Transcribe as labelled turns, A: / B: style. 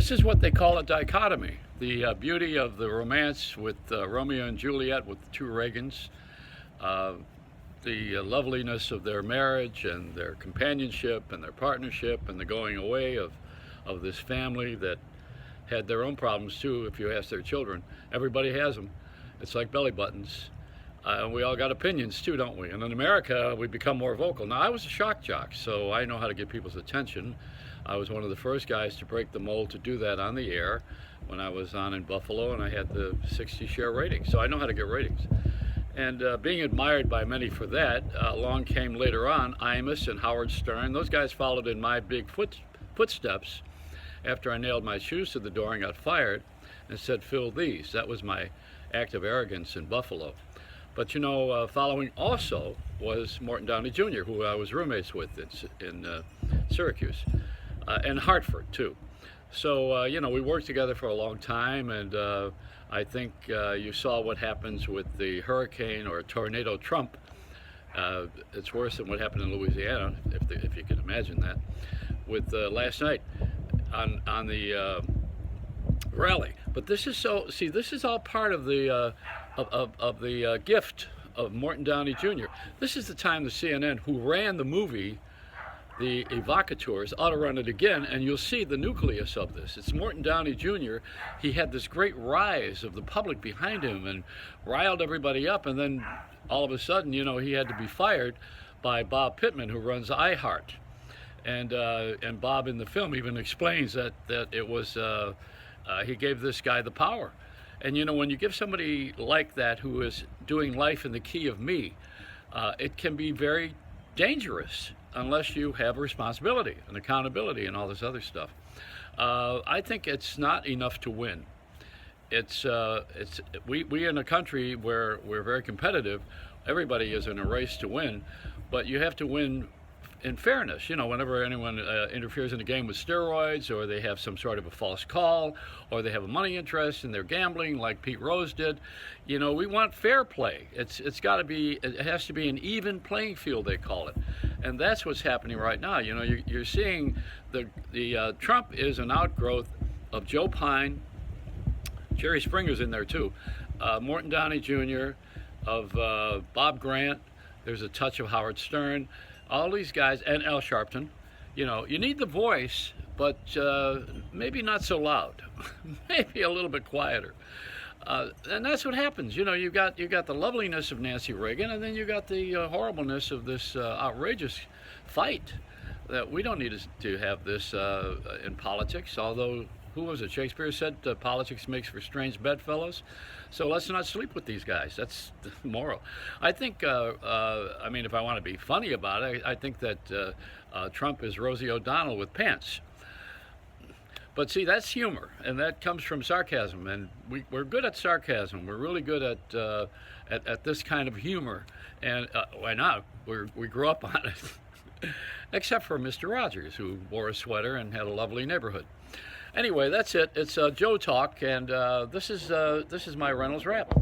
A: This is what they call a dichotomy. The beauty of the romance with Romeo and Juliet with the two Reagans, the loveliness of their marriage and their companionship and their partnership and the going away of this family that had their own problems too, if you ask their children. Everybody has them. It's like belly buttons. We all got opinions too, don't we? And in America, we become more vocal. Now, I was a shock jock, so I know how to get people's attention. I was one of the first guys to break the mold to do that on the air when I was on in Buffalo, and I had the 60 share rating, so I know how to get ratings. And being admired by many for that, along came later on Imus and Howard Stern. Those guys followed in my big footsteps after I nailed my shoes to the door and got fired and said, "Fill these." That was my act of arrogance in Buffalo. But you know, following also was Morton Downey Jr., who I was roommates with in Syracuse, and Hartford too. So you know, we worked together for a long time, and I think you saw what happens with the hurricane or tornado Trump. It's worse than what happened in Louisiana, if you can imagine that, with last night on the rally. But this is so. See, this is all part of the gift of Morton Downey Jr. This is the time the CNN, who ran the movie, The Evocateurs, ought to run it again, and you'll see the nucleus of this. It's Morton Downey Jr. He had this great rise of the public behind him and riled everybody up, and then all of a sudden, you know, he had to be fired by Bob Pittman, who runs iHeart. And Bob in the film even explains that it was he gave this guy the power. And you know, when you give somebody like that who is doing life in the key of me, it can be very dangerous unless you have responsibility and accountability and all this other stuff. I think it's not enough to win. We in a country where we're very competitive. Everybody is in a race to win, but you have to win in fairness. You know, whenever anyone interferes in a game with steroids, or they have some sort of a false call, or they have a money interest and they're gambling like Pete Rose did, you know, we want fair play. It's got to be, it has to be an even playing field, they call it. And that's what's happening right now. You know, you're seeing the Trump is an outgrowth of Joe Pine, Jerry Springer's in there too, Morton Downey Jr., of Bob Grant. There's a touch of Howard Stern. All these guys, and Al Sharpton. You know, you need the voice, but maybe not so loud. Maybe a little bit quieter. And that's what happens. You know, you got the loveliness of Nancy Reagan, and then you got the horribleness of this outrageous fight. That we don't need to have this in politics. Although, who was it? Shakespeare said politics makes for strange bedfellows. So let's not sleep with these guys. That's the moral. I think, I mean, if I want to be funny about it, I think that Trump is Rosie O'Donnell with pants. But see, that's humor, and that comes from sarcasm, and we're good at sarcasm. We're really good at this kind of humor, and why not? We grew up on it. Except for Mr. Rogers, who wore a sweater and had a lovely neighborhood. Anyway, that's it. It's Joe Talk, and this is my Reynolds Rap.